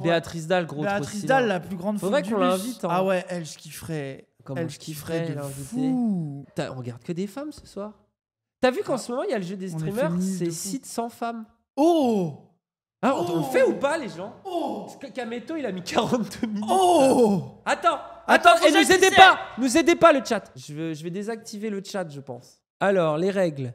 Béatrice Dalle, gros. Béatrice Dalle, la plus grande faudrait folle qu'on du bus. l'invite. Hein. Ah ouais, elle, je kifferais. Comment elle, je kifferais l'inviter. On regarde que des femmes ce soir. T'as vu qu'en ce moment, il y a le jeu des streamers, c'est sites sans femmes. Oh! Ah, on le fait ou pas, les gens? Parce que Kameto, il a mis 42 minutes. Oh! Attends, et nous aidez pas le chat. Je vais désactiver le chat, je pense. Alors, les règles.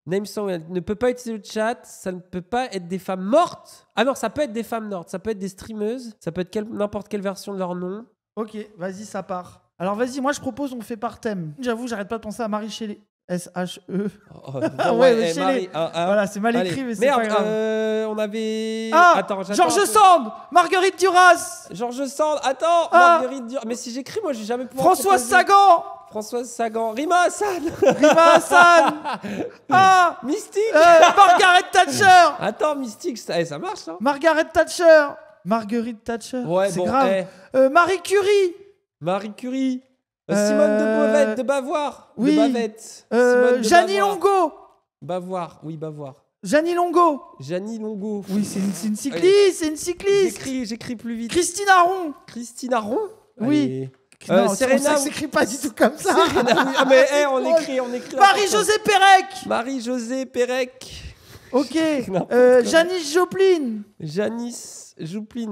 Namesong ne peut pas utiliser le chat, ça ne peut pas être des femmes mortes. Ah non, ça peut être des femmes mortes, ça peut être des streameuses, ça peut être n'importe quelle version de leur nom. Ok, vas-y, ça part. Alors vas-y, moi je propose, on fait par thème. J'avoue, j'arrête pas de penser à Marie Shelley. S-H-E. Marie. Voilà, c'est mal écrit, mais c'est pas grave. On avait... Attends, Georges Sand, Marguerite Duras. Georges Sand, attends, Marguerite Duras. Mais si j'écris, moi, j'ai jamais pu... Françoise Sagan. Rima Hassan. Mystique. Margaret Thatcher. Attends, Mystique, ça marche, hein. Margaret Thatcher. Marguerite Thatcher. Ouais, c'est bon, grave. Marie Curie. Simone de Beauvais, de Bavoir. Oui. De Bavette. Jeannie Longo. Bavoir, oui, Bavoir. Jeannie Longo. Oui, c'est une cycliste. J'écris plus vite. Christina Ron. Oui. Non, Serena, ça s'écrit pas du tout comme ça. Serena, oui. Ah mais on écrit. Marie-Josée Pérec. Ok. Janice Joplin.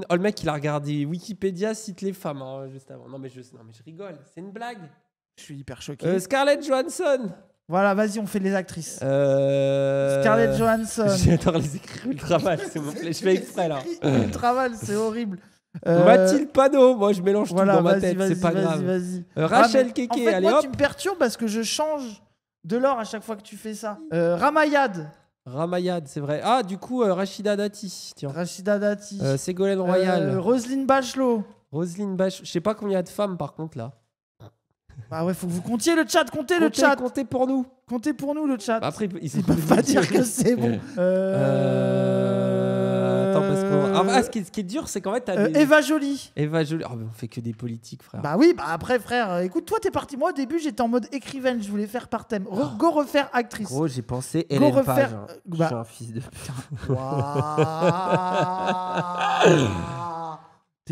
Oh, le mec, il a regardé Wikipédia, cite les femmes, hein, juste avant. Non, mais je rigole. C'est une blague. Je suis hyper choqué. Scarlett Johansson. Voilà, vas-y, on fait les actrices. Scarlett Johansson. J'adore les écrire ultra mal, s'il vous plaît. Je fais exprès, là. Ultra mal, c'est horrible. Mathilde Panot. Moi, je mélange tout dans ma tête, c'est pas grave. Vas-y. Rachel Keke, en fait, allez moi, hop. tu me perturbes parce que je change de l'or à chaque fois que tu fais ça. Ramayad, c'est vrai. Ah, du coup, Rachida Dati. Tiens. Ségolène Royal. Roselyne Bachelot. Je sais pas combien il y a de femmes, par contre, là. Bah ouais, faut que vous comptiez le chat. Comptez le chat. Comptez pour nous le chat. Bah après, ils peuvent pas dire que c'est bon. Attends, parce que ce qui est dur, c'est qu'en fait, t'as Eva Joly. Oh, mais on fait que des politiques, frère. Bah oui, après, frère, écoute, toi, t'es parti. Moi, au début, j'étais en mode écrivaine. Je voulais faire par thème. Go refaire actrice. Gros, j'ai pensé Hélène Page. Je suis un fils de...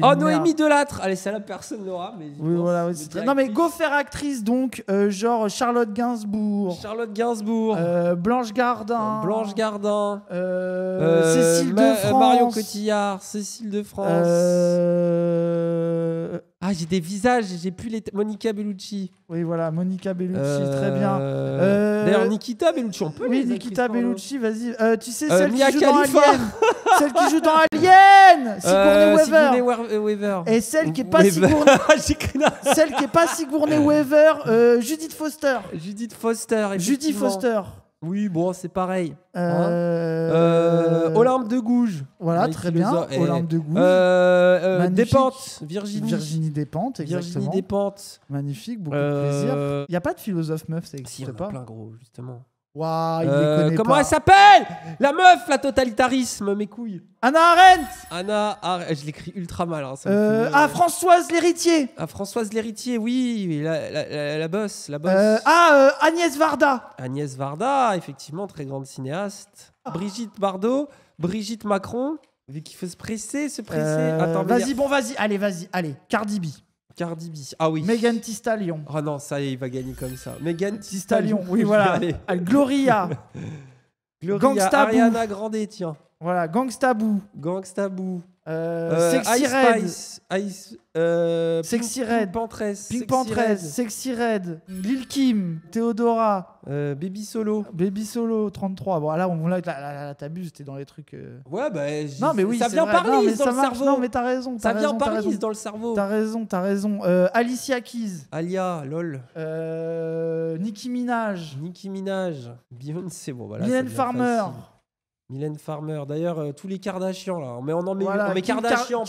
Oh, Noémie Delattre. Allez, c'est la personne Laura. Mais oui, voilà. Oui, non, mais go faire actrice, donc, genre Charlotte Gainsbourg. Blanche Gardin. Cécile de France. Marion Cotillard. Cécile de France. Ah, j'ai des visages, j'ai plus les... Monica Bellucci. Oui, voilà, Monica Bellucci, très bien. D'ailleurs, Nikita Bellucci, on peut oui, Nikita Bellucci, vas-y. Tu sais, celle qui joue dans Alien. Celle qui joue dans Alien. Sigourney Weaver. Et celle qui est pas Sigourney... celle qui est pas Sigourney Weaver, Judith Foster. Judith Foster. Oui, bon, c'est pareil. Olympe de Gouges. Voilà, très bien. Olympe de Gouges. Despentes. Virginie Despentes, exactement. Magnifique, beaucoup de plaisir. Il n'y a pas de philosophe meuf, ça n'existe pas. Il y en a plein, gros, justement. Waouh, il les connaît comment pas. elle s'appelle? La meuf, la totalitarisme, mes couilles. Anna Arendt. Je l'écris ultra mal. Hein, Françoise Lhéritier. Françoise Lhéritier, oui, la boss. Agnès Varda, effectivement, très grande cinéaste. Brigitte Bardot, Brigitte Macron, qui fait se presser. Attends, vas-y, allez, Cardi B. Ah oui. Megan Thee Stallion. Ah non, ça y est, il va gagner comme ça. Megan Thee Stallion, oui, voilà. Gloria. Gangsta Ariana Grande, tiens. Voilà, Gangsta Boo. Sexy Red. Sexy Red. Pink Pantress. Sexy Red. Lil Kim. Théodora. Baby Solo. 33. Bon, là, t'abuses, t'es dans les trucs. Ouais, bah. Non, mais oui, ça vient par lisse dans le cerveau. Non, mais t'as raison. Ça vient par lisse dans le cerveau. T'as raison. Alicia Keys. Alia, lol. Nicki Minaj. Beyoncé, bon, voilà. Mylène Farmer. D'ailleurs, tous les Kardashians, là. On met Kardashian.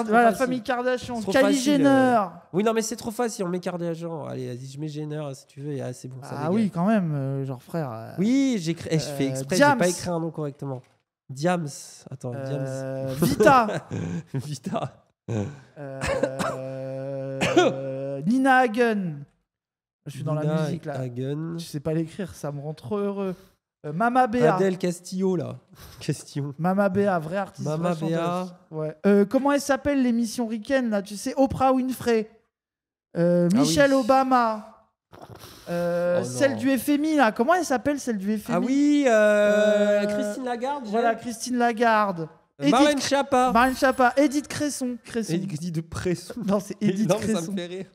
La famille Kardashian. Kylie Jenner. Oui, non, mais c'est trop facile. On met Kardashian. Allez, vas-y, je mets Jenner, si tu veux. C'est bon. Ah oui, quand même. Genre, frère. Oui, je fais exprès. J'ai pas écrit un nom correctement. Diams. Attends, Diams. Vita. Nina Hagen. Je suis dans la musique, là. Hagen. Je sais pas l'écrire, ça me rend trop heureux. Mama Béa. Adèle Castillo, là. Question. Mama Béa, vraie artiste. Mama Béa. Ouais. Comment elle s'appelle l'émission Riken, là? Tu sais, Oprah Winfrey. Michelle Obama. Celle du FMI, là. Comment elle s'appelle, celle du FMI? Ah oui, Christine Lagarde. Voilà, Christine Lagarde. Marlène Schiappa. Marlène Schiappa. Edith Cresson. Edith de Presson. Non, c'est Edith Cresson. Ça me fait rire.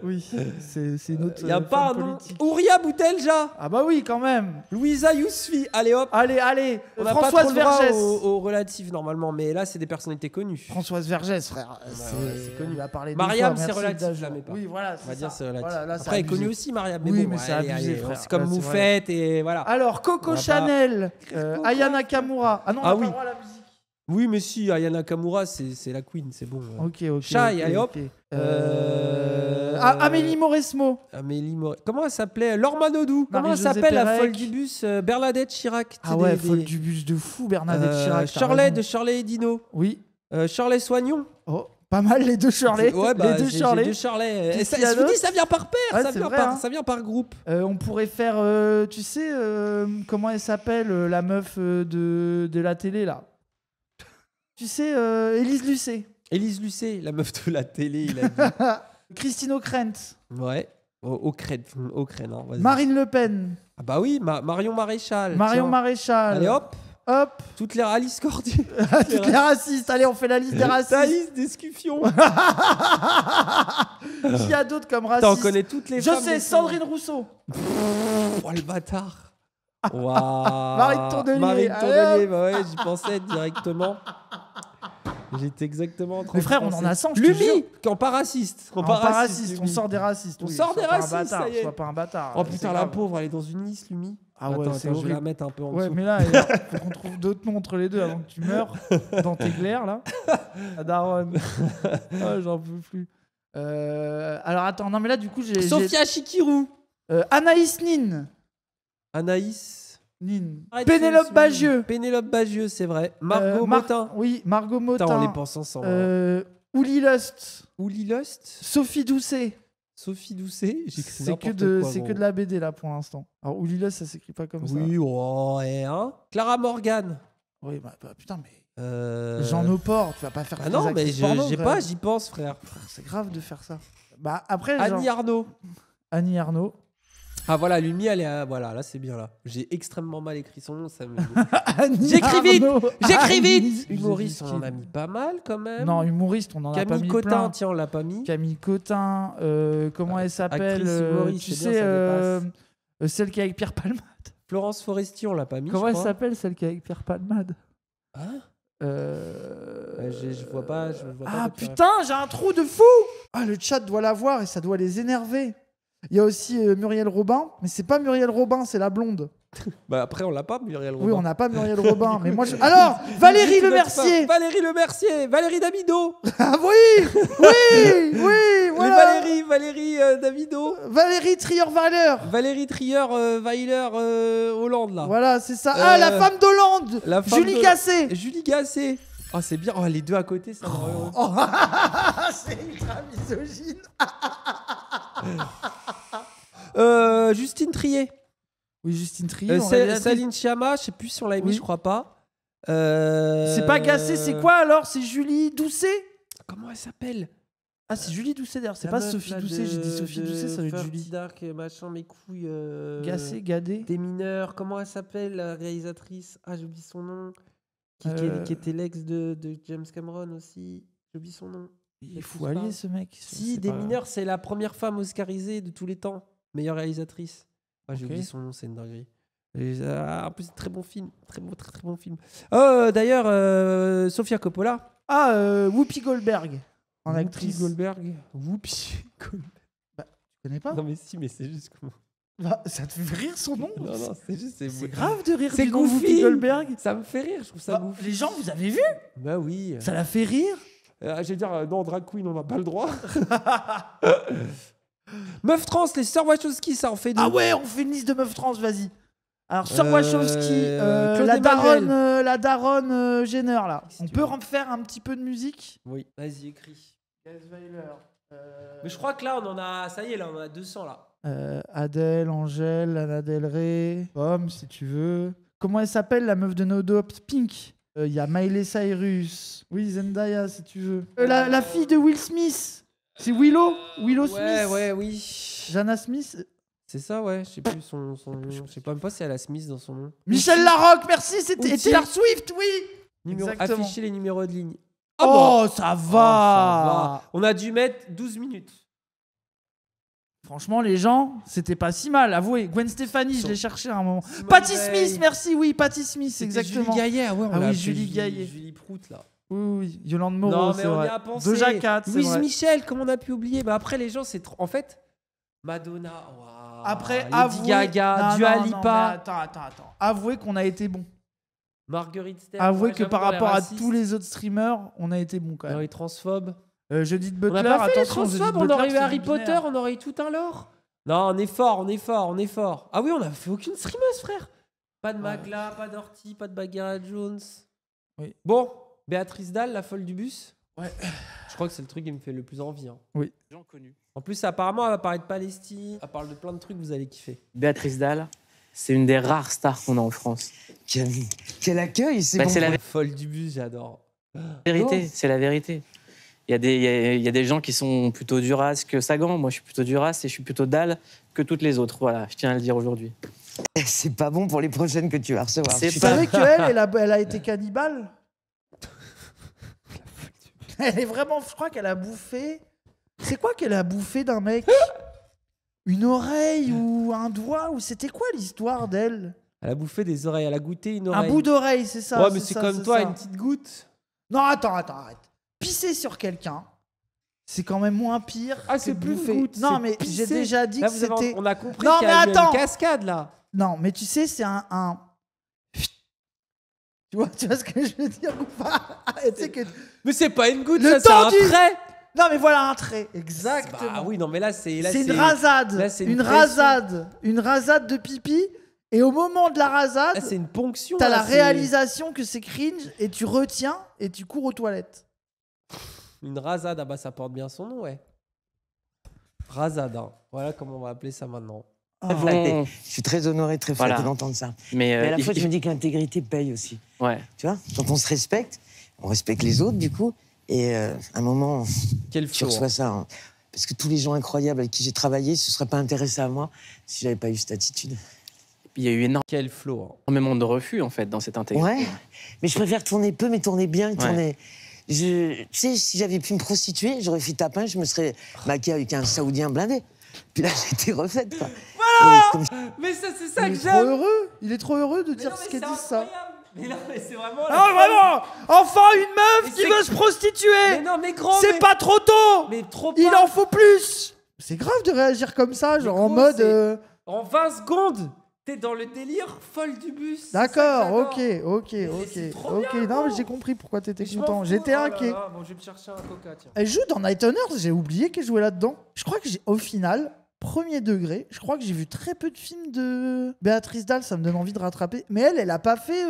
Oui, c'est une autre. Il n'y a pas un nom. Ouria Boutelja. Ah bah oui, quand même. Louisa Yousfi. Allez hop. Allez. On n'a Françoise pas trop le droit Vergès. aux relatifs normalement, mais là c'est des personnalités connues. Françoise Vergès, frère. C'est connu. Il va parler. Mariam, c'est relatif, je la mets pas. Oui, voilà. On va dire c'est relatif. Voilà, là, après, elle est connue aussi, Mariam. Mais oui, bon, mais c'est abusé, frère. c'est comme Moufette et voilà. Alors, Coco Chanel, Aya Nakamura. Ah non, on a pas le droit à la musique. Oui, mais si, Aya Nakamura, c'est la queen, c'est bon. Ok. Shai, allez hop. Amélie Mauresmo. Comment elle s'appelait? Laure Manodou. Comment elle s'appelle la folle du bus? Bernadette Chirac. Ah ouais, folle du bus de fou, Bernadette Chirac. Shirley et Dino. Oui. Shirley Soignon. Oh, pas mal les deux Shirley. Ouais, bah, les deux Shirley. Je vous dis, ça vient par paire, ça vient par groupe. On pourrait faire, tu sais, comment elle s'appelle, la meuf de la télé, là? Tu sais, Élise Lucet. Élise Lucet, la meuf de la télé, il a dit. Christine O'Krent. Ouais, O'Krent, hein, vas-y. Marine Le Pen. Ah bah oui, Marion Maréchal. Marion Maréchal. Allez hop. Hop. Toutes les Alice Cordier. Toutes les racistes. Allez, on fait la liste des racistes. La liste des Scuffions. Qui y a d'autres comme racistes? On connaît toutes les femmes. Je sais, Sandrine Rousseau. Oh le bâtard. Wow. Marine Tourdelier. Bah ouais, j'y pensais directement. J'étais exactement en train Mais frère, on en a 100. Lumi, en pas raciste. On sort des racistes. On sort des racistes, ça y est. Sois pas un bâtard. Oh putain, la pauvre, elle est dans une liste, Lumi. Ah ouais, attends, je vais la mettre un peu en dessous. Ouais, mais là, il faut qu'on trouve d'autres noms entre les deux avant que tu meurs dans tes glaires, là. La daronne. Oh, j'en peux plus. Alors attends, non mais là, du coup, j'ai... Sophia Chikirou. Anaïs Nin. Pénélope Bagieux. Pénélope Bagieux, c'est vrai. Margot Motin. Oui, Margot Motin. Putain, on les pense ensemble. Ouli Lust. Sophie Doucet. C'est que de la BD là pour l'instant. Alors Ouli Lust, ça s'écrit pas comme ça. Oui, ouais, hein. Clara Morgan. Oui, bah putain, mais... Jean Noport, tu vas pas faire ça. Ah non, mais j'y pense, frère. C'est grave de faire ça. Bah après, Annie Arnaud. Ah voilà, Lumi, elle est voilà, là c'est bien là. J'ai extrêmement mal écrit son nom, ça me... J'écris vite. Humoriste, on en a mis pas mal quand même. Non, humoriste, on en a pas mis Cotin, plein. tiens, on l'a pas mis. Camille Cotin, comment elle s'appelle, tu sais, celle qui est avec Pierre Palmade. Florence Foresti, on l'a pas mis. Comment elle s'appelle, celle qui est avec Pierre Palmade? Je vois pas. Ah putain, j'ai un trou de fou. Ah, le chat doit la voir et ça doit les énerver. Il y a aussi Muriel Robin, mais c'est pas Muriel Robin, c'est la blonde. Bah après on l'a pas Muriel Robin. Oui, on n'a pas Muriel Robin, mais moi alors Valérie Lemercier. Valérie Damido. Ah oui, voilà. Valérie Damido. Valérie Trier-Weiler. Hollande là. Voilà, c'est ça. La femme d'Hollande. Julie Gasset. Ah c'est bien. Oh, les deux à côté, ça. C'est ultra misogyne. Justine Trier. Oui, Justine Trier. Céline Sciamma, je sais plus si on l'a aimé, je crois pas. C'est pas Gasset, c'est quoi alors? C'est Julie Doucet. Comment elle s'appelle? Ah, c'est Julie Doucet d'ailleurs, c'est pas Sophie Doucet. J'ai dit Sophie Doucet, ça va être Julie. Dark, machin, mes couilles. Gasset, Gadé. Des mineurs. Comment elle s'appelle, la réalisatrice? Ah, j'oublie son nom. Qui était l'ex de James Cameron aussi. J'oublie son nom. Il faut allier ce mec. Si, Des mineurs, c'est la première femme oscarisée de tous les temps. Meilleure réalisatrice. Ah, j'ai oublié son nom, c'est une dinguerie. En plus, très bon film. Très bon film. D'ailleurs, Sofia Coppola. Whoopi Goldberg. En actrice. Whoopi Goldberg. Bah, tu connais pas? Non, mais si, mais c'est juste comment. Bah, ça te fait rire son nom? Non, c'est juste. C'est grave de rire. C'est du nom Whoopi Goldberg. Ça me fait rire, je trouve ça goofy. Les gens, vous avez vu? Bah oui. Ça la fait rire? Je vais dire, non, drag queen, on n'a pas le droit. Meuf trans, les sœurs Wachowski, ça en fait deux. Ah ouais, on fait une liste de meufs trans, vas-y. Alors, sœurs Wachowski, la daronne Jenner, là. On peut en faire un petit peu de musique? Oui, vas-y, écris. Gaz Weiler. Mais je crois que là, on en a... Ça y est, là, on en a 200, là. Adèle, Angèle, Lana Del Rey, Pomme, si tu veux. Comment elle s'appelle, la meuf de No Doubt? Pink. Il y a Miley Cyrus. Oui, Zendaya, si tu veux. La fille de Will Smith. C'est Willow Smith. Ouais, oui. Jana Smith. C'est ça, ouais. Je sais plus son nom. Je sais pas même pas si elle a Smith dans son nom. Michel Larocque, merci. C'était Taylor Swift, oui. Exactement. Afficher les numéros de ligne. Oh, ça va. On a dû mettre 12 minutes. Franchement, les gens, c'était pas si mal, avouez. Gwen Stefani, je l'ai cherché à un moment. Patti Smith, merci, oui, Patti Smith, exactement. Julie Gaillet, ouais, on l'a oui, Julie Gaillet. Julie Prout, là. Oui, Yolande Moreau, c'est vrai. On y a pensé. Doja Cat, c'est Louise vrai. Michel, comment on a pu oublier? Bah après, les gens, c'est trop... En fait, Madonna, wow, après, Lady Gaga, Dua Lipa. Attends. Avouez qu'on a été bon. Marguerite Ster. Avouez que par rapport à tous les autres streamers, on a été bon quand même. Les transphobes. Judith Butler, on a pas fait attention, les transphobes, on aurait eu Harry Potter, on aurait eu tout un lore. Non, on est fort. Ah oui, on a fait aucune streameuse, frère. Pas de Magla, pas d'Orty, pas de Bagheera Jones. Oui. Bon, Béatrice Dalle, la folle du bus. Ouais. Je crois que c'est le truc qui me fait le plus envie. Hein. Oui. Gens connus. En plus, apparemment, elle va parler de Palestine, elle parle de plein de trucs, vous allez kiffer. Béatrice Dalle, c'est une des rares stars qu'on a en France. Quel accueil, c'est bon. C'est la folle du bus, j'adore. vérité, c'est la vérité. Il y a des gens qui sont plutôt Duras que Sagan. Moi, je suis plutôt Duras et je suis plutôt Dalle que toutes les autres. Voilà, je tiens à le dire aujourd'hui. C'est pas bon pour les prochaines que tu vas recevoir. Tu savais qu'elle, elle a été cannibale? Elle est vraiment... Je crois qu'elle a bouffé... C'est quoi qu'elle a bouffé d'un mec? Une oreille ou un doigt? Ou c'était quoi l'histoire d'elle? Elle a bouffé des oreilles, elle a goûté une oreille. Un bout d'oreille, c'est ça. Ouais, mais c'est comme toi, une petite goutte. Non, attends, arrête. Pisser sur quelqu'un, c'est quand même moins pire. Ah, c'est plus bouffer. goutte. Non, mais j'ai déjà dit là, que c'était... On a compris non, qu'il y mais a eu attends. une cascade, là. Non, mais tu sais, c'est un... Tu vois ce que je veux dire ou pas? Mais c'est pas une goutte, ça, c'est un trait. Non, mais voilà un trait, exactement. Ah oui, non, mais là, c'est... C'est une rasade. Là, c'est une rasade de pipi. Et au moment de la rasade, c'est une ponction. T'as la réalisation que c'est cringe et tu retiens et tu cours aux toilettes. Une rasade, ah bah ça porte bien son nom, ouais. Rasade, hein. Voilà comment on va appeler ça maintenant. Ah bon. Je suis très honoré, très flatté d'entendre ça. Mais à la fois, je me dis que l'intégrité paye aussi. Ouais. Tu vois, quand on se respecte, on respecte les autres, du coup. Et à un moment, tu reçois ça. Hein. Parce que tous les gens incroyables avec qui j'ai travaillé ne se seraient pas intéressés à moi si j'avais pas eu cette attitude. Il y a eu Quel flow. énormément de refus, en fait, dans cette intégrité. Ouais, mais je préfère tourner peu, mais tourner bien. Tourner... Tu sais, si j'avais pu me prostituer, j'aurais fait tapin, je me serais maquillée avec un Saoudien blindé. Puis là, j'ai été refaite, quoi. Voilà. Mais ça, c'est ça que j'aime. Il est trop heureux de dire ce qu'il dit, ça. Mais non, mais c'est vraiment... Ah, vraiment. Enfin, une meuf qui veut se prostituer. Mais non, mais gros, c'est pas trop tôt. Mais trop Il en faut plus. C'est grave de réagir comme ça, genre en mode... En 20 secondes, t'es dans le délire folle du bus. D'accord, ok. Bien, non, mais j'ai compris pourquoi t'étais content. J'étais inquiet. Bon, je vais me chercher un coca, tiens. Elle joue dans Night Hunters, j'ai oublié qu'elle jouait là-dedans. Je crois que au final, premier degré, je crois que j'ai vu très peu de films de Béatrice Dalle, ça me donne envie de rattraper. Mais elle a pas fait...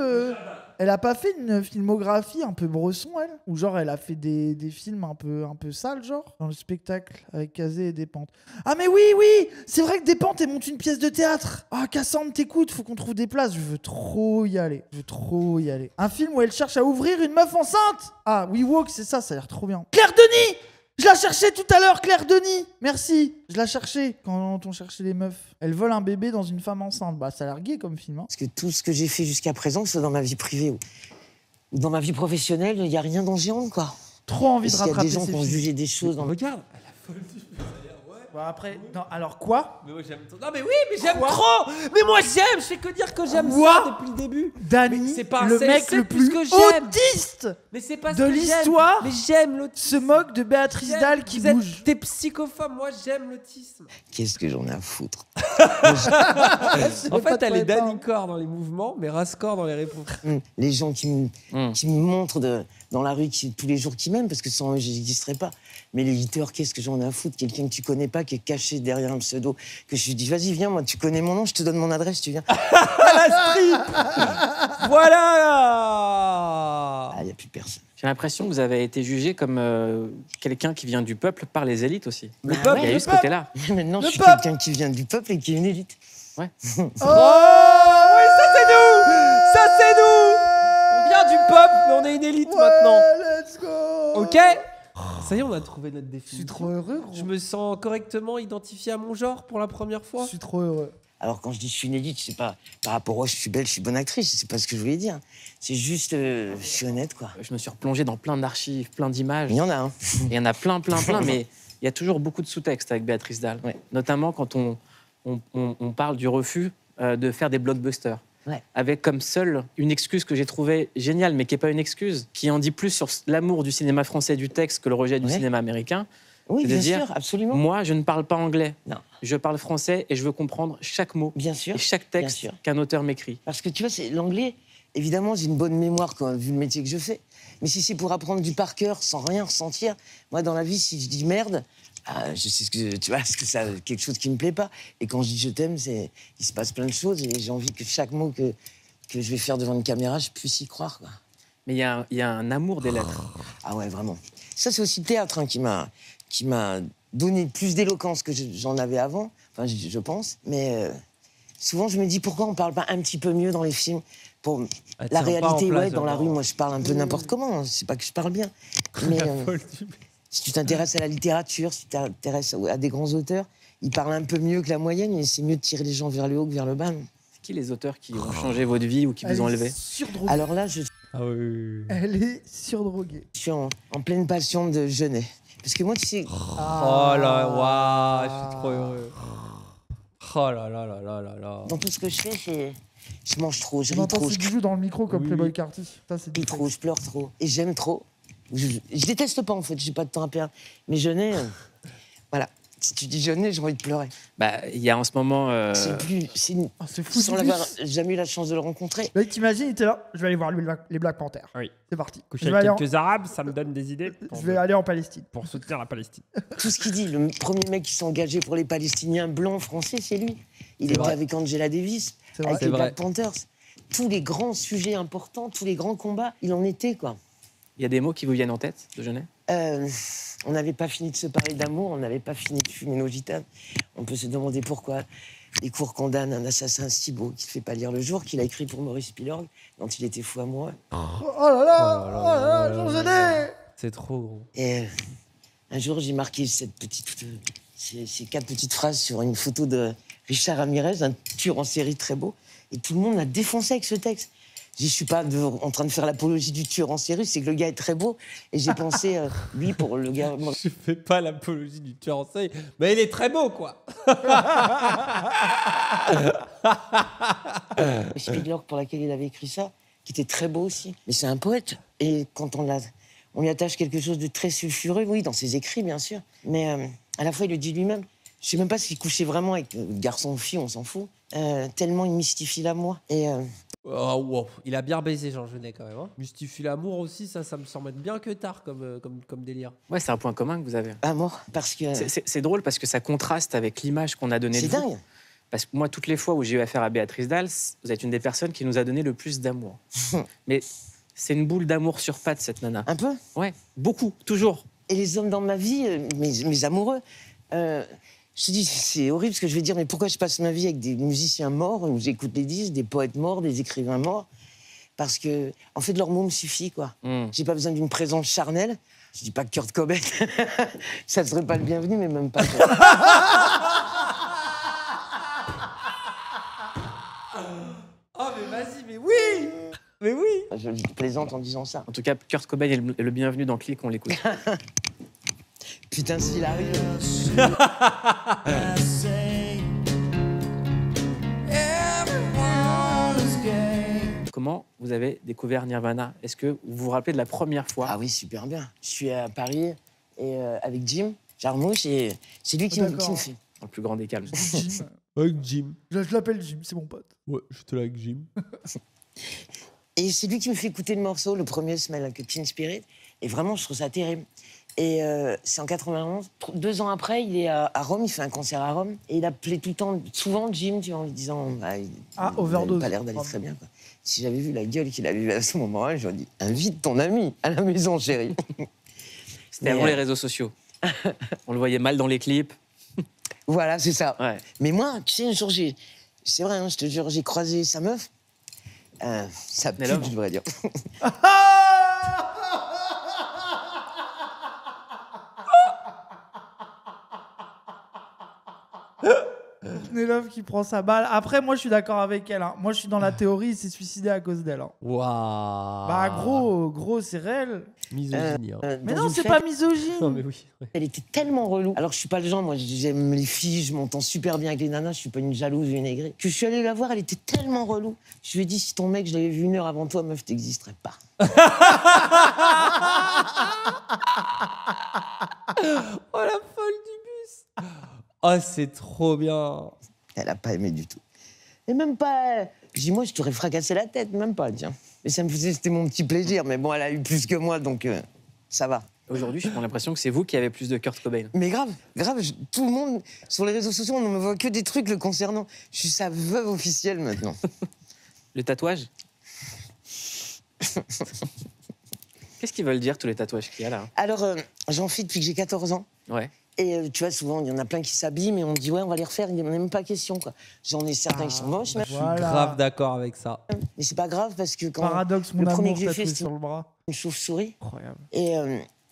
Elle a pas fait une filmographie un peu Bresson, elle? Ou genre, elle a fait des films un peu sales, genre, dans le spectacle, avec Kazé et Despentes. Ah mais oui, c'est vrai que Despentes, elle monte une pièce de théâtre. Ah, Cassandre, t'écoutes, faut qu'on trouve des places. Je veux trop y aller. Un film où elle cherche à ouvrir une meuf enceinte. Ah, We Walk, c'est ça, ça a l'air trop bien. Claire Denis! Je la cherchais tout à l'heure, Claire Denis. Merci. Je la cherchais quand on cherchait les meufs. Elle vole un bébé dans une femme enceinte. Bah, ça a l'air gay comme film. Hein. Parce que tout ce que j'ai fait jusqu'à présent, que ce soit dans ma vie privée ou dans ma vie professionnelle, il n'y a rien d'enviant, quoi. Trop envie de rattraper. Il y a des gens qui ont jugé des choses. Regarde, elle a folle du bus. Bah après, non, alors quoi? Mais moi j'aime trop. Non mais oui, mais j'aime trop. Mais moi j'aime, je fais que dire que j'aime ça depuis le début. Dany, c'est pas le mec le plus autiste mais c'est pas de l'histoire, mais j'aime l'autisme. Se moque de Béatrice Dalle qui bouge. T'es psychophobe, moi j'aime l'autisme. Qu'est-ce que j'en ai à foutre? En fait, elle est Dany Corr dans les mouvements, mais Rascor dans les réponses. Les gens qui me montrent dans la rue tous les jours qui m'aiment, parce que sans eux, je n'existerais pas. Mais les haters, qu'est-ce que j'en ai à foutre? Quelqu'un que tu connais pas, qui est caché derrière un pseudo, que je lui dis, vas-y, viens, moi, tu connais mon nom, je te donne mon adresse, tu viens. La strip. Voilà. Ah, il n'y a plus personne. J'ai l'impression que vous avez été jugé comme quelqu'un qui vient du peuple par les élites aussi. Le Bah peuple, Il y a ouais. eu ce côté-là. Maintenant, Le je suis peuple. quelqu'un qui vient du peuple et qui est une élite. Oh, oui, ça c'est nous. Ça, c'est nous. On vient du peuple, mais on est une élite maintenant. Let's go. Ok. Ça y est, on a trouvé notre Je définition. suis trop heureux, gros. Je me sens correctement identifié à mon genre pour la première fois. Je suis trop heureux. Alors quand je dis je suis une élite, c'est pas par rapport à je suis belle, je suis bonne actrice, c'est pas ce que je voulais dire. C'est juste, je suis honnête, quoi. Je me suis replongé dans plein d'archives, plein d'images. Il y en a, hein. Et il y en a plein, mais il y a toujours beaucoup de sous-textes avec Béatrice Dalle. Ouais. Notamment quand on parle du refus de faire des blockbusters. Ouais. Avec comme seule une excuse que j'ai trouvée géniale, mais qui n'est pas une excuse, qui en dit plus sur l'amour du cinéma français du texte que le rejet du Ouais. cinéma américain. Oui, C'est de bien dire, sûr, absolument. Moi, je ne parle pas anglais. Non. Je parle français et je veux comprendre chaque mot Bien sûr. et chaque texte sûr. qu'un auteur m'écrit. Parce que tu vois, c'est l'anglais, évidemment, j'ai une bonne mémoire quand, vu le métier que je fais. Mais si c'est pour apprendre du par cœur sans rien ressentir, moi, dans la vie, si je dis merde, je sais ce que tu vois, parce que c'est quelque chose qui me plaît pas. Et quand je dis je t'aime, il se passe plein de choses et j'ai envie que chaque mot que je vais faire devant une caméra, je puisse y croire, quoi. Mais il y a un amour des lettres. Ah ouais, vraiment. Ça, c'est aussi le théâtre hein, qui m'a donné plus d'éloquence que j'en avais avant, enfin, je pense. Mais souvent, je me dis, pourquoi on parle pas un petit peu mieux dans les films pour Ah, la tiens, pas en réalité, place, ouais, dans la d'abord. rue, moi, je parle un peu n'importe comment. Hein, c'est pas que je parle bien. Mais si tu t'intéresses à la littérature, si tu t'intéresses à des grands auteurs, ils parlent un peu mieux que la moyenne, mais c'est mieux de tirer les gens vers le haut que vers le bas. non. C'est qui les auteurs qui ont changé votre vie ou qui Elle vous ont est élevé? surdroguée. Alors là, je Ah oui. Elle est surdroguée. suis en pleine passion de Jeunet. Parce que moi, tu sais, Oh là, waouh, je suis trop heureux. Oh là là là là là là. dans tout ce que je fais, je mange trop, je On ris entend trop, ses je bijoux dans le micro comme Oui. Playboy Carty. Ça, c'est crie trop, je pleure trop. Et j'aime trop. Je déteste pas, en fait, j'ai pas de temps à perdre. Mais Jeunet, voilà. Si tu dis Jeunet, j'ai envie de pleurer. Bah, il y a en ce moment. C'est fou. Sans l'avoir jamais eu la chance de le rencontrer. Là, t'imagines, il était là. Je vais aller voir les Black Panthers. Oui. C'est parti. Coucher Je vais, aller avec en... quelques arabes, ça me donne des idées je vais aller en Palestine. pour soutenir la Palestine. Tout ce qu'il dit, le premier mec qui s'est engagé pour les Palestiniens blancs français, c'est lui. Il C'est était vrai. avec Angela Davis, C'est vrai. avec C'est les vrai. Black Panthers. Tous les grands sujets importants, tous les grands combats, il en était, quoi. Il y a des mots qui vous viennent en tête de Jeunet? On n'avait pas fini de se parler d'amour, on n'avait pas fini de fumer nos gitanes. On peut se demander pourquoi les cours condamnent un assassin si beau qui ne fait pas lire le jour, qu'il a écrit pour Maurice Pilorg, dont il était fou amoureux. Oh là là, Jean Genet. C'est trop gros. Et un jour, j'ai marqué ces 4 petites phrases sur une photo de Richard Ramirez, un tueur en série très beau. Et tout le monde m'a défoncé avec ce texte. Je suis pas en train de faire l'apologie du tueur en série, c'est que le gars est très beau. Et j'ai pensé, lui, pour le gars... Je fais pas l'apologie du tueur en série, mais il est très beau, quoi. Spielberg, pour laquelle il avait écrit ça, qui était très beau aussi. Mais c'est un poète. Et quand on lui attache quelque chose de très sulfureux, oui, dans ses écrits, bien sûr. Mais à la fois, il le dit lui-même. Je sais même pas s'il couchait vraiment avec garçon ou fille, on s'en fout. Tellement il mystifie l'amour. Et Oh, wow. Il a bien baisé Jean Genet quand même. Hein. Mystifie l'amour aussi, ça me semble bien que tard comme délire. Ouais, c'est un point commun que vous avez. amour, parce que C'est drôle parce que ça contraste avec l'image qu'on a donnée c'est de vous. dingue. Parce que moi, toutes les fois où j'ai eu affaire à Béatrice Dalle, vous êtes une des personnes qui nous a donné le plus d'amour. Mais c'est une boule d'amour sur pattes, cette nana. Un peu. Ouais, beaucoup, toujours. Et les hommes dans ma vie, mes amoureux, je te dis, c'est horrible ce que je vais dire, mais pourquoi je passe ma vie avec des musiciens morts, où j'écoute les disques, des poètes morts, des écrivains morts? Parce que, en fait, leur mot me suffit, quoi. J'ai pas besoin d'une présence charnelle. Je dis pas que Kurt Cobain, ça serait pas le bienvenu, mais même pas. Oh, mais vas-y, mais oui. Mais oui. Je plaisante en disant ça. En tout cas, Kurt Cobain est le bienvenu dans Click, on l'écoute. Putain, s'il arrive. Comment vous avez découvert Nirvana? Est-ce que vous vous rappelez de la première fois? Ah oui, super bien. Je suis à Paris et avec Jim Jarmusch et c'est lui qui me fait. Dans le plus grand des calmes. Jim. Avec Jim. Je l'appelle Jim, c'est mon pote. Ouais, j'étais là avec Jim. Et c'est lui qui me fait écouter le morceau, le premier Smell Like Teen Spirit. Et vraiment, je trouve ça terrible. Et c'est en 91. 2 ans après, il est à Rome, il fait un concert à Rome. Et il appelait tout le temps, souvent Jim, tu vois, en lui disant... Bah, il overdose. n'a pas l'air d'aller très bien, quoi. Si j'avais vu la gueule qu'il avait eue à ce moment-là, j'aurais dit invite ton ami à la maison, chérie. C'était avant les réseaux sociaux. On le voyait mal dans les clips. Voilà, c'est ça. Ouais. Mais moi, tu sais, un jour, c'est vrai, hein, je te jure, j'ai croisé sa meuf. Ça pue, je devrais dire. Nélov qui prend sa balle. Après, moi, je suis d'accord avec elle. Hein. Moi, je suis dans la théorie, il s'est suicidé à cause d'elle. Hein. Waouh. Bah, gros, c'est réel. Misogynie. Mais Dans non, une c'est fête, pas misogyne. Non, mais oui. Elle était tellement relou. Alors, je suis pas le genre, moi, j'aime les filles, je m'entends super bien avec les nanas, je suis pas une jalouse ou une aigrie. Que je suis allée la voir, elle était tellement relou. Je lui ai dit, si ton mec, je l'avais vu 1 heure avant toi, meuf, t'existerais pas. Oh, la folle du bus. Oh, c'est trop bien. Elle a pas aimé du tout. Et même pas. Je dis, moi, je t'aurais fracassé la tête, même pas, tiens. Mais ça me faisait, c'était mon petit plaisir. Mais bon, elle a eu plus que moi, donc ça va. Aujourd'hui, j'ai l'impression que c'est vous qui avez plus de Kurt Cobain. Mais grave, tout le monde, sur les réseaux sociaux, on ne me voit que des trucs le concernant. Je suis sa veuve officielle maintenant. Le tatouage. Qu'est-ce qu'ils veulent dire, tous les tatouages qu'il y a là? Alors, j'en fais depuis que j'ai 14 ans. Ouais. Et tu vois, souvent, il y en a plein qui s'habillent, mais on me dit, ouais, on va les refaire. Il n'y en a même pas question, quoi. J'en ai certains qui sont moches, mais Grave d'accord avec ça. c'est pas grave parce que quand. Paradoxe, mon le premier amour, que j'ai fait, tatoué c'était sur le bras. une chauve-souris. Incroyable. Et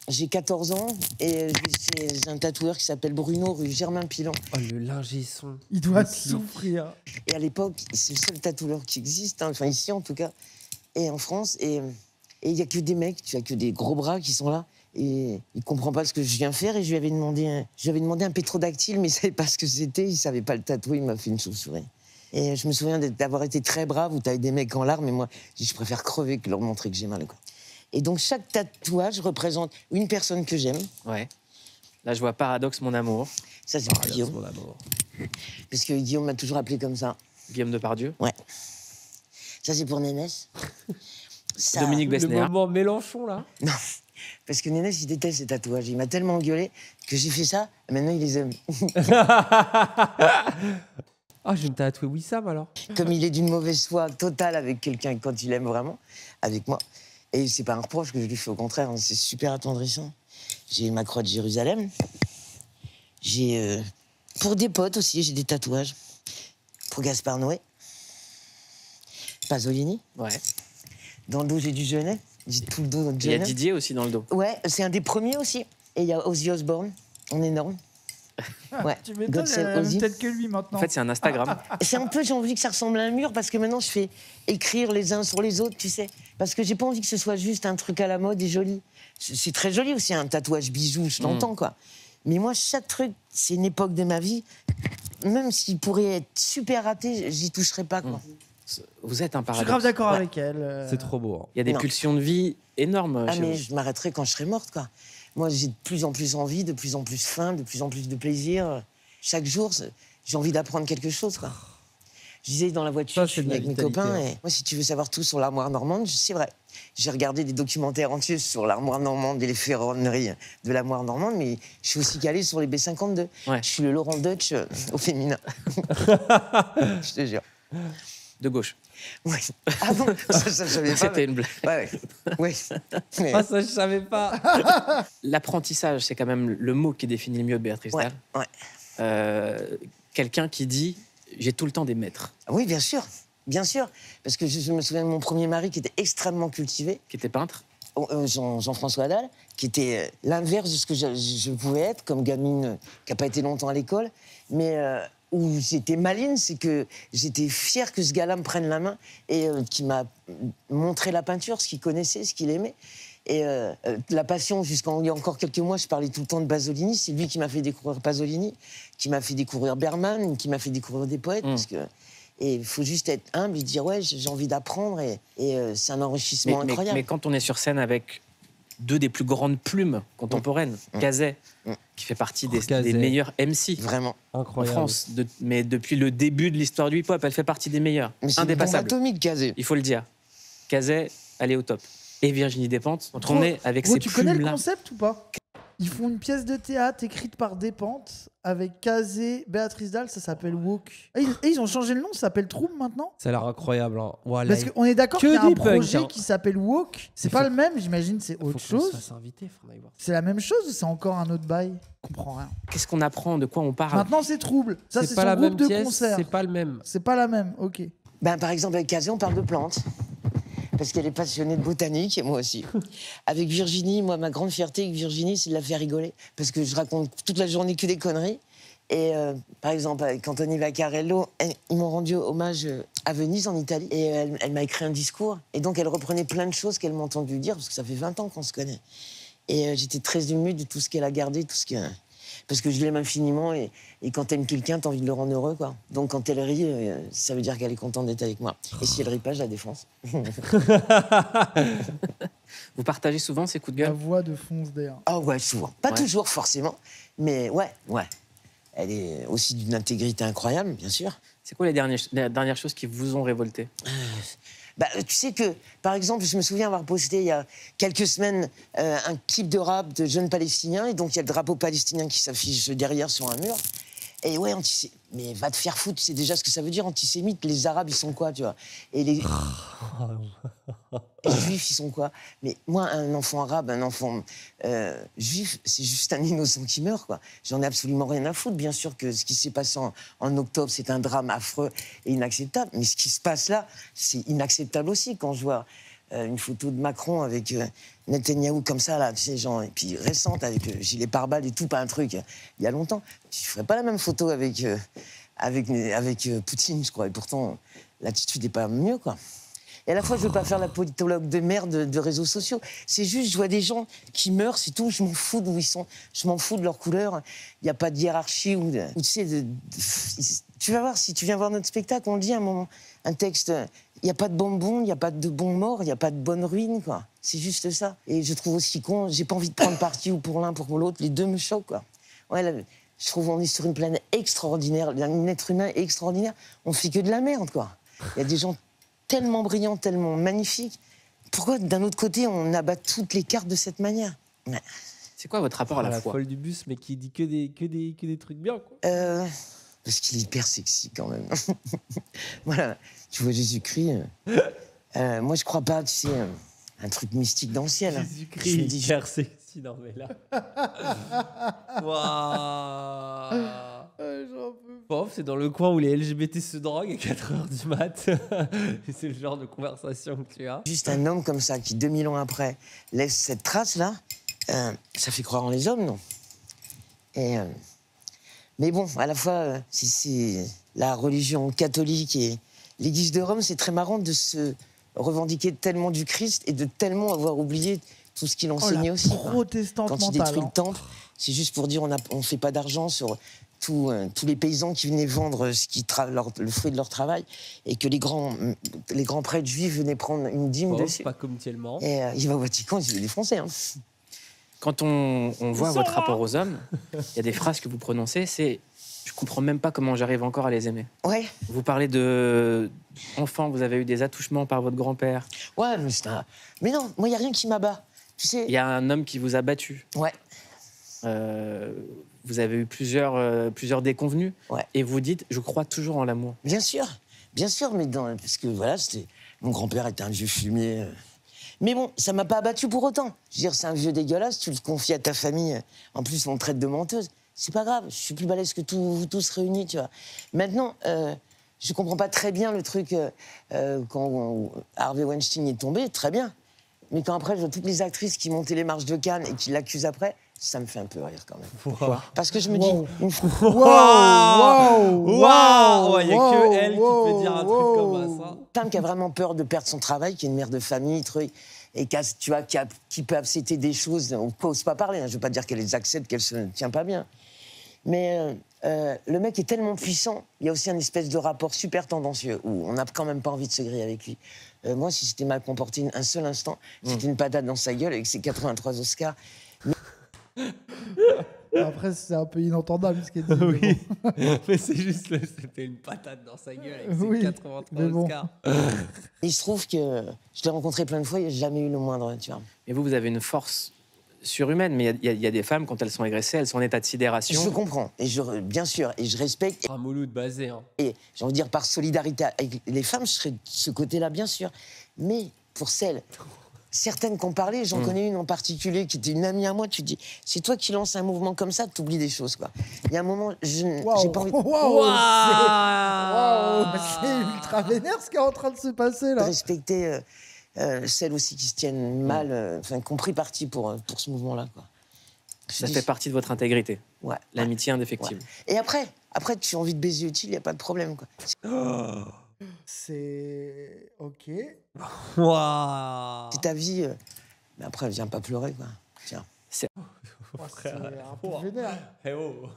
j'ai 14 ans et c'est un tatoueur qui s'appelle Bruno, rue Germain Pilon. Oh, le lingé son. Il doit Le clip. souffrir. Et à l'époque, c'est le seul tatoueur qui existe, hein, enfin ici en tout cas, et en France. Et il n'y a que des mecs, tu as que des gros bras qui sont là. Et il ne comprend pas ce que je viens faire. Et je lui avais demandé un pétrodactyle, mais il ne savait pas ce que c'était. Il ne savait pas le tatouer, il m'a fait une chauve-souris. Et je me souviens d'avoir été très brave, où tu avais des mecs en larmes, et moi, je préfère crever que leur montrer que j'ai mal, quoi. Et donc, chaque tatouage représente une personne que j'aime. Ouais. Là, je vois Paradoxe, mon amour. Ça, c'est pour Guillaume. Mon amour. Parce que Guillaume m'a toujours appelé comme ça. Guillaume Depardieu. Ouais. Ça, c'est pour Nénès. Ça- Dominique Le Besnéard. moment Mélenchon, là. Non, parce que Nénès, il déteste ses tatouages. Il m'a tellement engueulé que j'ai fait ça, et maintenant il les aime. Ah, je vais me tatouer Wissam, alors. Comme il est d'une mauvaise foi totale avec quelqu'un quand il aime vraiment, avec moi. Et c'est pas un reproche que je lui fais, au contraire, hein, c'est super attendrissant. J'ai ma croix de Jérusalem. J'ai... pour des potes aussi, j'ai des tatouages. Pour Gaspard Noé. Pasolini. Ouais. Dans le dos, j'ai du Genet. J'ai tout le dos de Il y a Genet. Didier aussi dans le dos. Ouais, c'est un des premiers aussi. Et il y a Ozzy Osbourne, en énorme. Ouais. Tu m'étonnes, God elle Save a la même Ozzy. tête que lui maintenant. En fait, c'est un Instagram. C'est un peu, j'ai envie que ça ressemble à un mur, parce que maintenant, je fais écrire les uns sur les autres, tu sais. Parce que j'ai pas envie que ce soit juste un truc à la mode et joli. C'est très joli aussi, un tatouage bijou, je t'entends, quoi. Mais moi, chaque truc, c'est une époque de ma vie. Même s'il pourrait être super raté, j'y toucherais pas, quoi. Vous êtes un je suis paradoxe. grave d'accord Ouais. avec elle. C'est trop beau. Hein. Il y a des Non. pulsions de vie énormes Ah, chez mais vous. je m'arrêterai quand je serai morte, quoi. Moi, j'ai de plus en plus envie, de plus en plus faim, de plus en plus de plaisir. Chaque jour, j'ai envie d'apprendre quelque chose, quoi. Je disais dans la voiture, Ça, je c'est suis de la avec mes vitalité, copains, hein. et moi, si tu veux savoir tout sur l'armoire normande, c'est vrai. J'ai regardé des documentaires entiers sur l'armoire normande et les ferronneries de l'armoire normande, mais je suis aussi calé sur les B-52. Ouais. Je suis le Laurent Dutch au féminin. Je te jure. De gauche. Ouais. Ah bon, ça, je savais pas. C'était une blague. Ouais, ouais. Mais- Ah, ça, je savais pas. L'apprentissage, c'est quand même le mot qui définit le mieux Béatrice Ouais, Dalle. ouais. Quelqu'un qui dit j'ai tout le temps des maîtres, Oui, bien sûr. Bien sûr. Parce que je me souviens de mon premier mari qui était extrêmement cultivé. qui était peintre. Jean-François Dalle, qui était l'inverse de ce que je pouvais être comme gamine qui n'a pas été longtemps à l'école, mais où j'étais maligne, c'est que j'étais fière que ce gars-là me prenne la main et qui m'a montré la peinture, ce qu'il connaissait, ce qu'il aimait. Et la passion, il y a encore quelques mois, je parlais tout le temps de Pasolini. C'est lui qui m'a fait découvrir Pasolini, qui m'a fait découvrir Bergman, qui m'a fait découvrir des poètes. Parce que, et il faut juste être humble et dire ouais, j'ai envie d'apprendre et c'est un enrichissement incroyable. Mais quand on est sur scène avec deux des plus grandes plumes contemporaines, Cazet, qui fait partie des Cazet. meilleurs MC Vraiment. en Incroyable. France, mais depuis le début de l'histoire du hip-hop, elle fait partie des meilleurs, Mais c'est une bombe indépassables. atomique, Cazé. Il faut le dire. Cazet, elle est au top. Et Virginie Despentes, on est avec Gros, ces tu connais le plumes-là. concept ou pas? Ils font une pièce de théâtre écrite par Despentes avec Kazé, Béatrice Dalle, ça s'appelle Walk. Et ils ont changé le nom, ça s'appelle Trouble maintenant. Ça a l'air incroyable. Hein. Voilà, Parce qu'on est d'accord que qu'il y a un des punks, projet hein. qui s'appelle Walk. C'est Il pas faut- le même, j'imagine, c'est faut autre qu'on se chose. fasse inviter, faut qu'on aille voir ça. C'est la même chose ou c'est encore un autre bail? Je comprends rien. Qu'est-ce qu'on apprend? De quoi on parle? Maintenant, c'est Trouble. Ça, c'est pas son la groupe même de pièce, concert. c'est pas le même. C'est pas la même, ok. Ben, par exemple, avec Kazé, on parle de plantes. Parce qu'elle est passionnée de botanique, et moi aussi. Avec Virginie, moi, ma grande fierté avec Virginie, c'est de la faire rigoler. Parce que je raconte toute la journée que des conneries. Et par exemple, avec Anthony Vaccarello, ils m'ont rendu hommage à Venise, en Italie. Et elle m'a écrit un discours. Et donc, elle reprenait plein de choses qu'elle m'a entendu dire, parce que ça fait 20 ans qu'on se connaît. Et j'étais très émue de tout ce qu'elle a gardé, tout ce que... Parce que je l'aime infiniment, et quand t'aimes quelqu'un, t'as envie de le rendre heureux, quoi. Donc quand elle rit, ça veut dire qu'elle est contente d'être avec moi. Et si elle rit pas, je la défonce. Vous partagez souvent ces coups de La gueule? voix de Fonce d'air. Ah ouais, souvent. Pas Ouais. toujours, forcément. Mais ouais. Elle est aussi d'une intégrité incroyable, bien sûr. C'est quoi les dernières choses qui vous ont révolté? Bah, tu sais que, par exemple, je me souviens avoir posté il y a quelques semaines un clip de rap de jeunes Palestiniens, et donc il y a le drapeau palestinien qui s'affiche derrière sur un mur. Et ouais, mais va te faire foutre, c'est déjà ce que ça veut dire, antisémite. Les Arabes, ils sont quoi, tu vois? Et les Juifs, ils sont quoi? Mais moi, un enfant arabe, un enfant juif, c'est juste un innocent qui meurt, quoi. J'en ai absolument rien à foutre. Bien sûr que ce qui s'est passé en octobre, c'est un drame affreux et inacceptable. Mais ce qui se passe là, c'est inacceptable aussi. Quand je vois une photo de Macron avec Netanyahou comme ça, là, tu sais, genre, et puis récente, avec gilet pare-balles et tout, pas un truc, il y a longtemps. Tu ferais pas la même photo avec Poutine, je crois. Et pourtant, l'attitude n'est pas mieux, quoi. Et à la fois, je veux pas faire la politologue de merde de réseaux sociaux. C'est juste, je vois des gens qui meurent, c'est tout. Je m'en fous d'où ils sont. Je m'en fous de leur couleur. Il n'y a pas de hiérarchie ou tu sais, tu vas voir, si tu viens voir notre spectacle, on dit à un moment, un texte, il n'y a pas de bonbons, il n'y a pas de bons morts, il n'y a pas de bonnes ruines, quoi. C'est juste ça. Et je trouve aussi con, j'ai pas envie de prendre parti ou pour l'un, pour l'autre. Les deux me choquent, quoi. Ouais, là, je trouve qu'on est sur une planète extraordinaire. Un être humain extraordinaire. On fait que de la merde, quoi. Il y a des gens tellement brillants, tellement magnifiques. Pourquoi, d'un autre côté, on abat toutes les cartes de cette manière? Ouais. C'est quoi votre rapport à la foi? folle du bus, mais qui dit que des trucs bien, quoi. Parce qu'il est hyper sexy, quand même. Voilà, tu vois Jésus-Christ. Moi, je crois pas, tu sais, un truc mystique dans le ciel. Je me Jésus-Christ, dis, hyper sexy, non mais là. Waouh. Bon, c'est dans le coin où les LGBT se droguent à 4h du mat. Et c'est le genre de conversation que tu as. Juste un homme comme ça, qui 2000 ans après laisse cette trace-là, ça fait croire en les hommes, non? Mais bon, à la fois, c'est la religion catholique et l'Église de Rome, c'est très marrant de se revendiquer tellement du Christ et de tellement avoir oublié tout ce qu'il enseignait aussi, quoi. Protestante Quand il mentale. détruit le temple, c'est juste pour dire on fait pas d'argent sur tous les paysans qui venaient vendre le fruit de leur travail, et que les grands prêtres juifs venaient prendre une dîme Bon, dessus. pas comme tellement. Et il va au Vatican, il se fait défoncer. Hein. Quand on voit votre rapport aux hommes, il y a des phrases que vous prononcez, c'est « je comprends même pas comment j'arrive encore à les aimer ». Ouais. Vous parlez de enfant, vous avez eu des attouchements par votre grand-père. Ouais, mais non, moi, il n'y a rien qui m'abat. Tu sais. Il y a un homme qui vous a battu. Ouais. Vous avez eu plusieurs déconvenus. Ouais. Et vous dites « je crois toujours en l'amour ». Bien sûr, mais parce que voilà, mon grand-père était un vieux fumier. Mais bon, ça m'a pas abattu pour autant. Je veux dire, c'est un vieux dégueulasse, tu le confies à ta famille. En plus, on te traite de menteuse. C'est pas grave, je suis plus balèze que vous tous réunis, tu vois. Maintenant, je comprends pas très bien le truc quand Harvey Weinstein est tombé, très bien. Mais quand après, je vois toutes les actrices qui montaient les marches de Cannes et qui l'accusent après, ça me fait un peu rire quand même. Pourquoi? Parce que je me dis... Waouh! Il n'y a que elle qui peut dire un truc comme ça. Une femme qui a vraiment peur de perdre son travail, qui est une mère de famille, truc, et qui peut accepter des choses, on n'ose pas parler, hein, je ne veux pas dire qu'elle les accepte, qu'elle se tient pas bien. Mais le mec est tellement puissant, il y a aussi un espèce de rapport super tendancieux, où on n'a quand même pas envie de se griller avec lui. Moi, si j'étais mal comporté un seul instant, c'était une patate dans sa gueule avec ses 83 Oscars. Après, c'est un peu inentendable ce qu'elle dit. Oui, mais c'est juste que c'était une patate dans sa gueule avec ses Oui, 83 mais bon. Oscars. Il se trouve que je l'ai rencontré plein de fois, il n'a jamais eu le moindre, tu vois. Et vous avez une force surhumaine, mais il y a des femmes, quand elles sont agressées, elles sont en état de sidération. Je comprends, et bien sûr, et je respecte. Un Mouloud basé. Hein. Et j'ai envie de dire, par solidarité avec les femmes, je serais de ce côté-là, bien sûr. Mais pour certaines qui ont parlé, j'en connais une en particulier qui était une amie à moi, tu te dis, c'est toi qui lances un mouvement comme ça, t'oublies des choses, quoi. Il y a un moment, j'ai pas envie C'est ultra vénère ce qui est en train de se passer, de là. respecter celles aussi qui se tiennent mal, enfin, qui ont pris parti pour ce mouvement-là, quoi. Ça fait partie de votre intégrité. Ouais. L'amitié indéfectible. Ouais. Et après, tu as envie de baiser utile, il n'y a pas de problème, quoi. C'est... Ok. Waouh. C'est ta vie, mais après, viens pas pleurer, quoi. Tiens. C'est un peu vénère. Eh oh.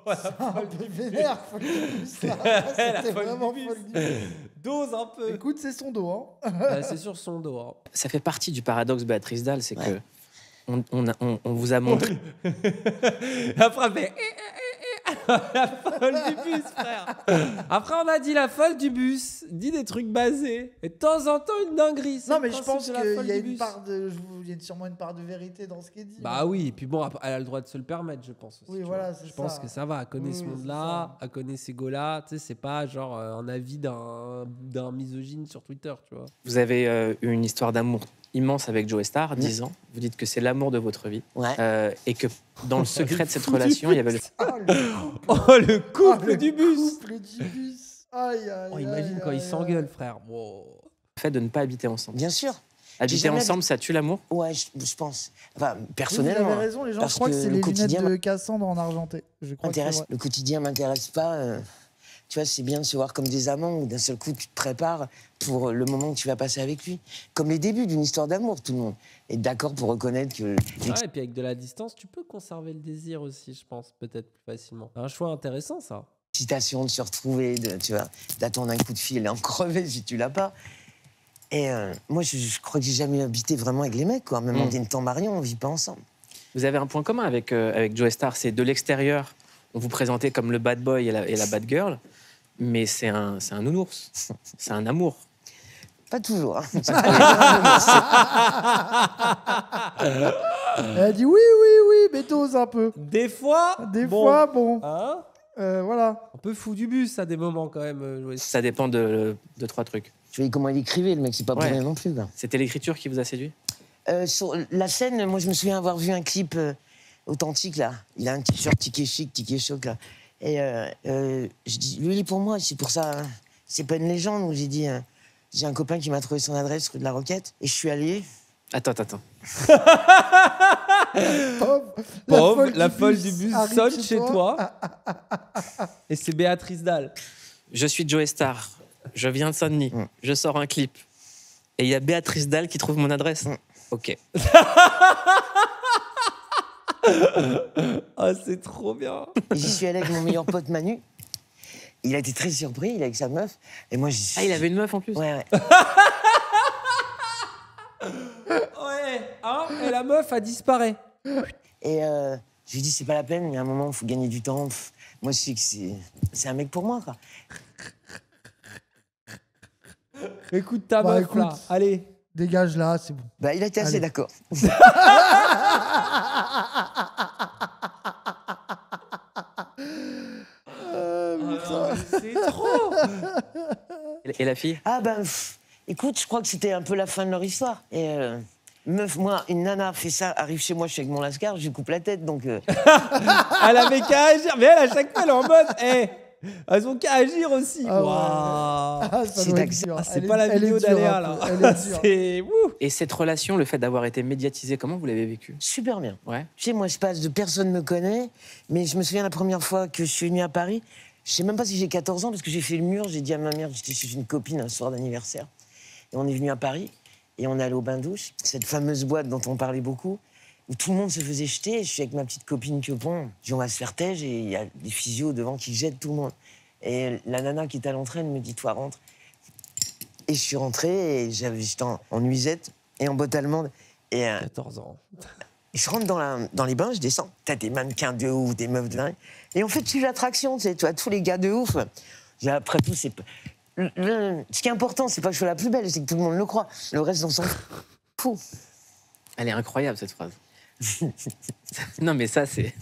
C'est un peu vénère, faut que tu pousses, là. La C'était folle vraiment du bus. folle du bus. Dose un peu. Écoute, c'est son dos, hein. C'est sur son dos. Hein. Ça fait partie du paradoxe Béatrice Dalle, c'est Ouais. que on vous a montré... Après, on fait... La folle du bus, frère. Après, on a dit la folle du bus. Dit des trucs basés. Et de temps en temps, une dinguerie. C'est Non, le mais je principe pense de la qu'il folle y a du une bus. part de... Il y a sûrement une part de vérité dans ce qui est dit. Bah oui, et puis bon, elle a le droit de se le permettre, je pense. Aussi, Oui, tu voilà, vois. c'est Je pense ça. que ça va. Elle connaît Oui, ce oui, monde-là, c'est elle connaît ces gars-là. Tu sais, c'est pas genre un avis d'un misogyne sur Twitter, tu vois. Vous avez eu une histoire d'amour immense avec Joe Star, 10 ans. Vous dites que c'est l'amour de votre vie. Ouais. Et que dans le secret de cette relation, il y avait le... Ah, Oh, le couple du bus. couple du bus. Aïe, aïe, Oh, imagine aïe, quand ils aïe, s'engueulent, frère. Wow. fait de ne pas habiter ensemble. Bien sûr. Habiter jamais ensemble, ça tue l'amour? Ouais, je pense. Enfin, Oui, vous personnellement. avez raison, les gens, parce je crois que que c'est le les lunettes quotidien de Cassandre en argenté. Je crois que c'est m'intéresse. vrai. Le quotidien m'intéresse pas. Tu vois, c'est bien de se voir comme des amants où d'un seul coup tu te prépares pour le moment que tu vas passer avec lui. Comme les débuts d'une histoire d'amour, tout le monde est d'accord pour reconnaître que Ouais, et puis avec de la distance, tu peux conserver le désir aussi, je pense, peut-être plus facilement. Un choix intéressant, ça. l'excitation de se retrouver, tu vois, d'attendre un coup de fil et en crever si tu l'as pas. Et moi, je crois que j'ai jamais habité vraiment avec les mecs, quoi. Même en étant mariés, on vit pas ensemble. Vous avez un point commun avec Joe Star, c'est de l'extérieur, on vous présentait comme le bad boy et la bad girl, mais c'est un nounours, c'est un amour. Pas toujours. Hein. Elle a dit oui, mais t'oses un peu. Des fois, Des bon, fois, bon. hein, Voilà. un peu fou du bus à des moments quand même. Joe. Ça dépend de trois trucs. Tu vois comment il écrivait, le mec, c'est pas pour Ouais. rien non plus. Quoi. C'était l'écriture qui vous a séduit? Sur la scène, moi, je me souviens avoir vu un clip authentique, là. Il a un t-shirt ticket chic, ticket choc, là. Et je dis, lui, il est pour moi, c'est pour ça. Hein. C'est pas une légende. J'ai dit, j'ai un copain qui m'a trouvé son adresse rue de la Roquette. Et je suis allé. Attends. Pauvre, la folle du bus arrive sonne chez toi. Et c'est Béatrice Dalle. Je suis Joe Star, je viens de Saint-Denis, je sors un clip. Et il y a Béatrice Dalle qui trouve mon adresse. Ok. Ah, c'est trop bien. Et j'y suis allé avec mon meilleur pote Manu. Il a été très surpris, il est avec sa meuf. Et moi, Ah, il avait une meuf en plus? Ouais. Ouais, hein, et la meuf a disparu. Et je lui dis, c'est pas la peine, il y a un moment, il faut gagner du temps. Moi, je sais que c'est un mec pour moi, quoi. Écoute ta Bah, meuf écoute. là, allez. Dégage là, c'est bon. Bah, il a été assez Allez. d'accord. C'est trop. Et la fille? Ah ben, écoute, je crois que c'était un peu la fin de leur histoire. Et meuf, moi, une nana fait ça, arrive chez moi, je suis avec mon lascar, je lui coupe la tête, donc... Elle avait qu'à agir, mais elle, à chaque fois, elle est en mode, elles ont qu'à agir aussi. Ah ouais. Waouh. Ah, ça C'est doit être d'accès. dur. Ah, c'est Elle pas est- la elle est vidéo dure, d'Aléa, un là. peu. Elle est dure. C'est... Wouh. Et cette relation, le fait d'avoir été médiatisé, comment vous l'avez vécu? Super bien. Ouais. Tu sais, moi, je passe de personne me connaît, mais je me souviens la première fois que je suis venu à Paris, je sais même pas si j'ai 14 ans, parce que j'ai fait le mur, j'ai dit à ma mère, j'étais chez une copine un soir d'anniversaire, et on est venu à Paris, et on est allé au bain-douche, cette fameuse boîte dont on parlait beaucoup, où tout le monde se faisait jeter, et je suis avec ma petite copine Piopon, je dis on va se faire tège, et il y a des physios devant qui jettent tout le monde. Et la nana qui est à l'entrée, elle me dit, toi, rentre. Et je suis rentré, et j'étais en nuisette, et en botte allemande, et... 14 ans. Je rentre dans les bains, je descends. T'as des mannequins de ouf, des meufs de dingue. Et en fait, tu l'attraction, tu sais, toi, tous les gars de ouf. Après tout, c'est... Ce qui est important, c'est pas que je sois la plus belle, c'est que tout le monde le croit. Le reste, on s'en fout. Elle est incroyable, cette phrase. Non, mais ça, c'est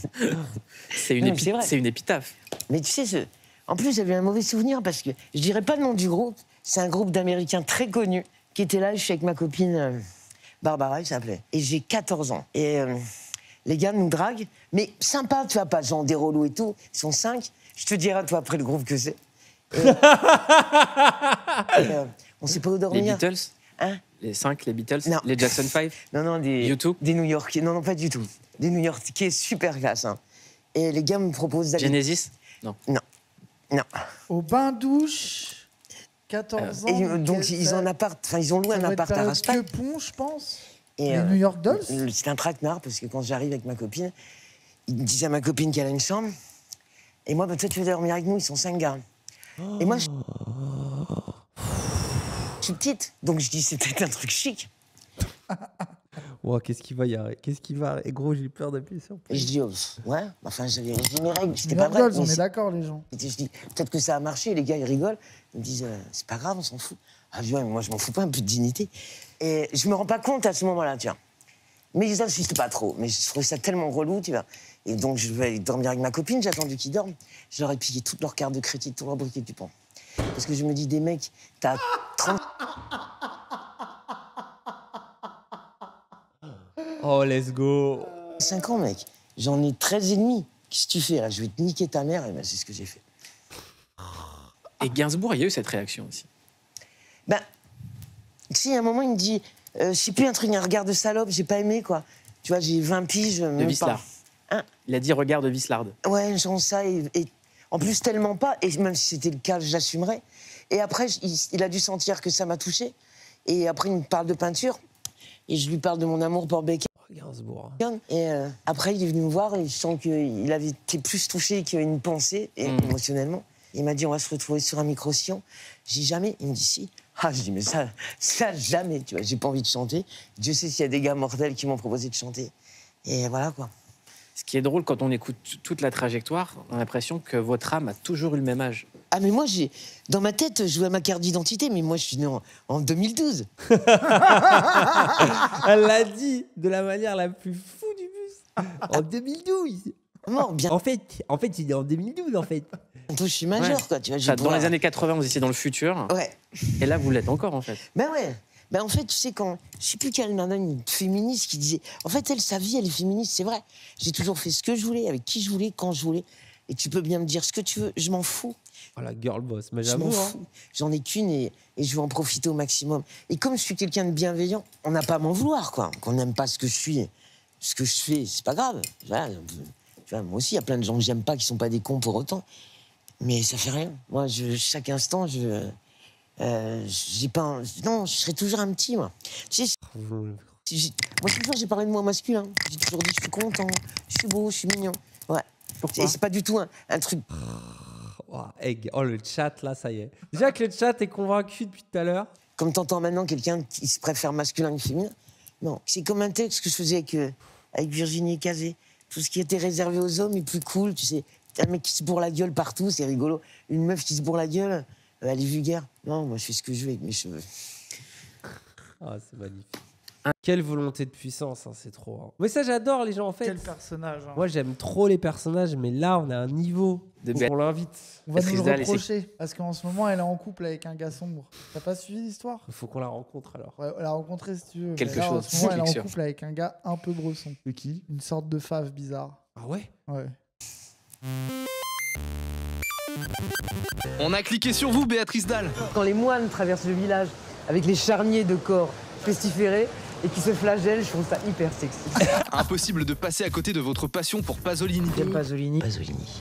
une, Non, mais c'est vrai. c'est une épitaphe. Mais tu sais, en plus, j'avais un mauvais souvenir parce que je dirais pas le nom du groupe. C'est un groupe d'Américains très connus qui était là. Je suis avec ma copine Barbara, il s'appelait. Et j'ai 14 ans. Et les gars nous draguent. Mais sympa, tu vois, pas genre des relous et tout. Ils sont 5. Je te dirai, toi, après le groupe que c'est. Et, on sait pas où Les dormir. Beatles, Hein? les 5, les Beatles, Non. les Jackson 5. Non, YouTube? Des New-Yorkais. Non, pas du tout. Des New-Yorkais super classe. Hein. Et les gars me proposent d'aller... Genesis? Non. Non. Au bain-douche, 14 ans. Et donc, ils ont un appart... Enfin, ils ont loué un appart à Raspail. Que pont, je pense. Et, Les New York Dolls. C'est un traquenard, parce que quand j'arrive avec ma copine, il dit à ma copine qu'elle a une chambre. Et moi, bah, toi, tu veux dormir avec nous, ils sont 5 gars. Et moi, je suis petite, donc je dis, c'est peut-être un truc chic. Wow, qu'est-ce qu'il va y avoir? Qu'est-ce qu'il va... Et gros, j'ai peur d'appuyer sur... Et je dis, oh, ouais, enfin, j'avais mes règles, c'était New pas York vrai. Dolls, mais on est c'est- d'accord, les gens. Et je dis, peut-être que ça a marché, les gars, ils rigolent. Ils me disent, c'est pas grave, on s'en fout. Ah, je dis, ouais, mais moi, je m'en fous pas, un peu de dignité. Et je me rends pas compte à ce moment-là, tu vois. Mais ils insistent pas trop. Mais je trouvais ça tellement relou, tu vois. Et donc, je vais aller dormir avec ma copine, j'ai attendu qu'ils dorment. Je leur ai piqué toutes leurs cartes de crédit, tout leur briquet du pont. Parce que je me dis, des mecs, t'as 30... Oh, let's go. 5 ans, mec. J'en ai 13 et demi. Qu'est-ce que tu fais, là? Je vais te niquer ta mère. Et ben, c'est ce que j'ai fait. Et Gainsbourg, il y a eu cette réaction aussi. Ben, tu sais, à un moment, il me dit, je sais plus, un truc, un regard de salope, j'ai pas aimé, quoi. Tu vois, j'ai 20 piges, De même pas. Wislar. Hein? Il a dit regard de Wislar. Ouais, genre ça, et en plus, tellement pas, et même si c'était le cas, j'assumerais. Et après, il a dû sentir que ça m'a touché. Et après, il me parle de peinture, et je lui parle de mon amour pour Becker. Gainsbourg. Et après, il est venu me voir, et je sens qu'il avait été plus touché qu'une pensée, et émotionnellement. Il m'a dit, on va se retrouver sur un micro-sillon. J'ai dit, jamais. Il me dit, si. Ah, je dis, mais ça jamais, tu vois. J'ai pas envie de chanter. Dieu sait s'il y a des gars mortels qui m'ont proposé de chanter. Et voilà, quoi. Ce qui est drôle, quand on écoute toute la trajectoire, on a l'impression que votre âme a toujours eu le même âge. Ah, mais moi, dans ma tête, je vois ma carte d'identité, mais moi, je suis né en 2012. Elle l'a dit de la manière la plus fou du bus. En 2012. Mort, En fait, il est en 2012, en fait. bientôt, je suis majeur, Ouais. quoi. Tu vois, Enfin, dans les années 80, vous étiez dans le futur. Ouais. Et là, vous l'êtes encore, en fait. Ben ouais. Ben en fait, tu sais, quand... Je sais plus quelle nana, une féministe qui disait... En fait, elle, sa vie, elle est féministe, c'est vrai. J'ai toujours fait ce que je voulais, avec qui je voulais, quand je voulais. Et tu peux bien me dire ce que tu veux, je m'en fous. Oh, la girl boss. Mais Je m'en j'avoue, hein. fous. J'en ai qu'une et je veux en profiter au maximum. Et comme je suis quelqu'un de bienveillant, on n'a pas à m'en vouloir, quoi. Qu'on n'aime pas ce que je suis, ce que je fais, c'est pas grave. Voilà, tu vois, moi aussi, il y a plein de gens que j'aime pas qui sont pas des cons pour autant. Mais ça fait rien. Moi, chaque instant, j'ai pas... Non, je serai toujours un petit, moi. Tu sais, moi, toujours, j'ai parlé de moi masculin. J'ai toujours dit, je suis content, je suis beau, je suis mignon. Ouais. Pourquoi? Et c'est pas du tout un truc... Oh, egg. Oh, le chat, là, ça y est. Déjà que le chat est convaincu depuis tout à l'heure. Comme t'entends maintenant quelqu'un qui se préfère masculin que féminin. Non, c'est comme un texte que je faisais avec Virginie Cazé. Tout ce qui était réservé aux hommes est plus cool, tu sais. Un mec qui se bourre la gueule partout, c'est rigolo. Une meuf qui se bourre la gueule, elle est vulgaire. Non, moi je fais ce que je veux avec mes cheveux. Ah, c'est magnifique. Quelle volonté de puissance, hein, c'est trop. Hein. Mais ça, j'adore les gens, en fait. Quel personnage. Hein. Moi, j'aime trop les personnages, mais là, on a un niveau De où on l'invite. On va nous Béatrice le Dalle et ses- reprocher. Parce qu'en ce moment, elle est en couple avec un gars sombre. T'as pas suivi l'histoire? Il faut qu'on la rencontre, alors. Ouais, elle a rencontré, si tu veux. Quelque Mais là, chose, En ce moment, elle est c'est en sûr. couple avec un gars un peu bresson. De qui? Une sorte de fave bizarre. Ah ouais? Ouais. On a cliqué sur vous, Béatrice Dalle. Quand les moines traversent le village avec les charniers de corps pestiférés et qui se flagellent, je trouve ça hyper sexy. Impossible de passer à côté de votre passion pour Pasolini J'aime Pasolini.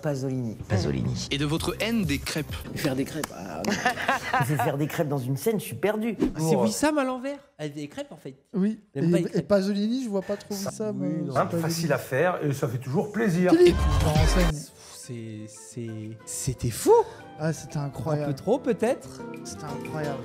Pasolini. et de votre haine des crêpes. Faire des crêpes. Ah, non. Je vais faire des crêpes dans une scène, je suis perdu. C'est Wissam à l'envers. Elle a des crêpes, en fait. Oui. J'aime pas les Et crêpes. Pasolini, je vois pas trop ça. oui, non. Simple, facile à faire et ça fait toujours plaisir. Philippe, je me renseigne. C'était fou. Ah, c'était Un peu incroyable. trop, peut-être. C'était incroyable.